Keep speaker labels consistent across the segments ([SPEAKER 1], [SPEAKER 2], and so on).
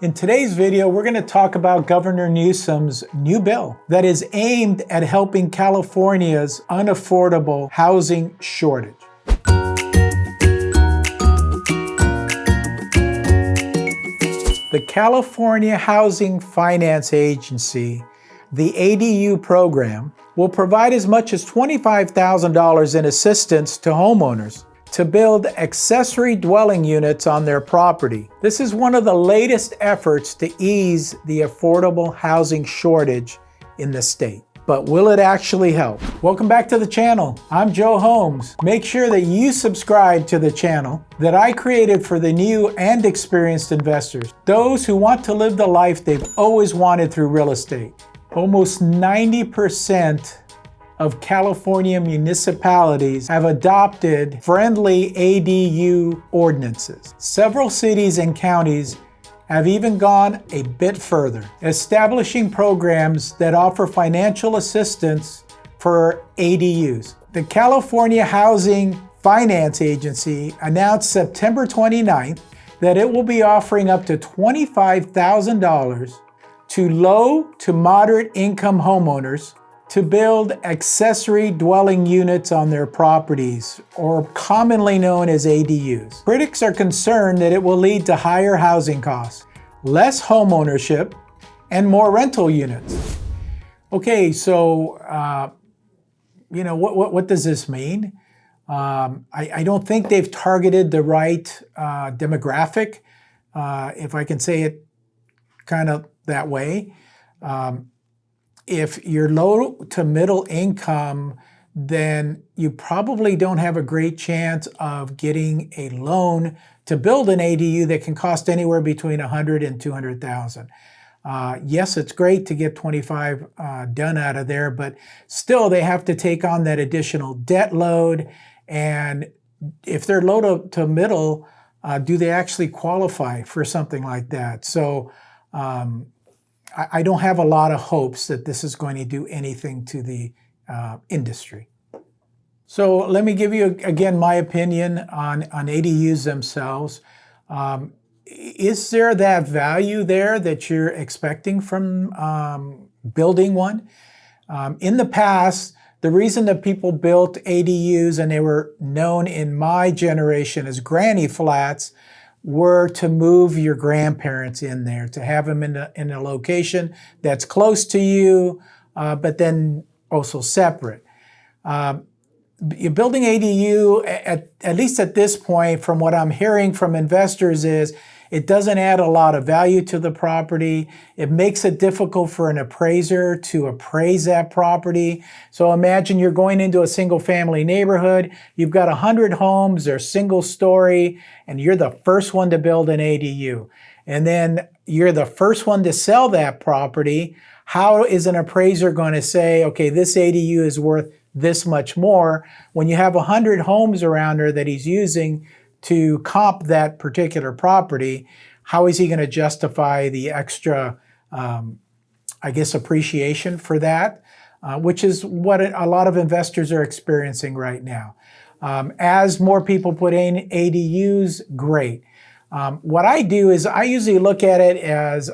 [SPEAKER 1] In today's video, we're going to talk about Governor Newsom's new bill that is aimed at helping California's unaffordable housing shortage. The California Housing Finance Agency, the ADU program, will provide as much as $25,000 in assistance to homeowners to build accessory dwelling units on their property. This is one of the latest efforts to ease the affordable housing shortage in the state. But will it actually help? Welcome back to the channel. I'm Joe Holmes. Make sure that you subscribe to the channel that I created for the new and experienced investors, those who want to live the life they've always wanted through real estate. Almost 90% of California municipalities have adopted friendly ADU ordinances. Several cities and counties have even gone a bit further, establishing programs that offer financial assistance for ADUs. The California Housing Finance Agency announced September 29th that it will be offering up to $25,000 to low to moderate income homeowners to build accessory dwelling units on their properties, or commonly known as ADUs. Critics are concerned that it will lead to higher housing costs, less home ownership, and more rental units. Okay, so what does this mean? I don't think they've targeted the right demographic, if I can say it kind of that way. If you're low to middle income, then you probably don't have a great chance of getting a loan to build an ADU that can cost anywhere between $100,000 and $200,000. Yes, it's great to get 25 done out of there, but still they have to take on that additional debt load. And if they're low to middle, do they actually qualify for something like that? So I don't have a lot of hopes that this is going to do anything to the industry. So let me give you, again, my opinion on ADUs themselves. Is there that value there that you're expecting from building one? In the past, the reason that people built ADUs, and they were known in my generation as granny flats, were to move your grandparents in there, to have them in a location that's close to you, but then also separate. You're building ADU, at least at this point, from what I'm hearing from investors, is it doesn't add a lot of value to the property. It makes it difficult for an appraiser to appraise that property. So imagine you're going into a single family neighborhood. You've got 100 homes, they're single story, and you're the first one to build an ADU. And then you're the first one to sell that property. How is an appraiser going to say, okay, this ADU is worth this much more, when you have 100 homes around her that he's using to comp that particular property? How is he going to justify the extra, appreciation for that, which is what a lot of investors are experiencing right now. As more people put in ADUs, great. What I do is I usually look at it as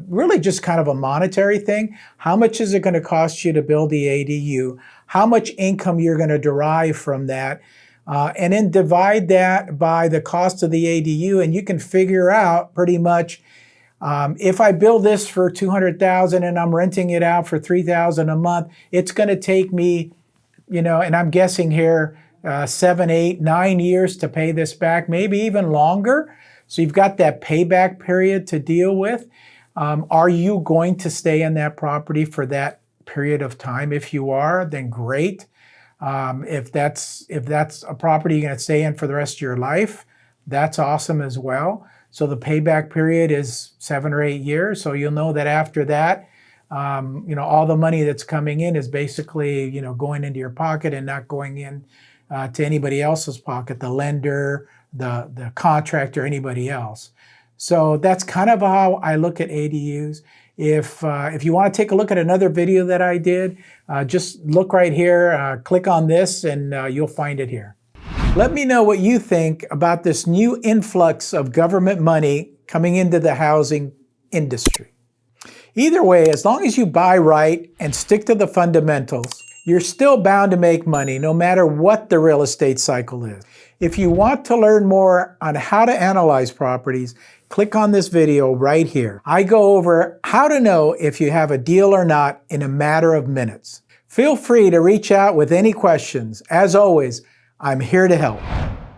[SPEAKER 1] really just kind of a monetary thing. How much is it going to cost you to build the ADU? How much income you're going to derive from that? And then divide that by the cost of the ADU, and you can figure out pretty much, if I build this for $200,000 and I'm renting it out for $3,000 a month, it's going to take me, and I'm guessing here, 7, 8, 9 years to pay this back, maybe even longer. So you've got that payback period to deal with. Are you going to stay in that property for that period of time? If you are, then great. If that's a property you're going to stay in for the rest of your life, that's awesome as well. So the payback period is 7 or 8 years. So you'll know that after that, all the money that's coming in is basically, going into your pocket and not going in to anybody else's pocket, the lender, the contractor, anybody else. So that's kind of how I look at ADUs. If you want to take a look at another video that I did, just look right here, click on this, and you'll find it here. Let me know what you think about this new influx of government money coming into the housing industry. Either way, as long as you buy right and stick to the fundamentals, you're still bound to make money no matter what the real estate cycle is. If you want to learn more on how to analyze properties, click on this video right here. I go over how to know if you have a deal or not in a matter of minutes. Feel free to reach out with any questions. As always, I'm here to help.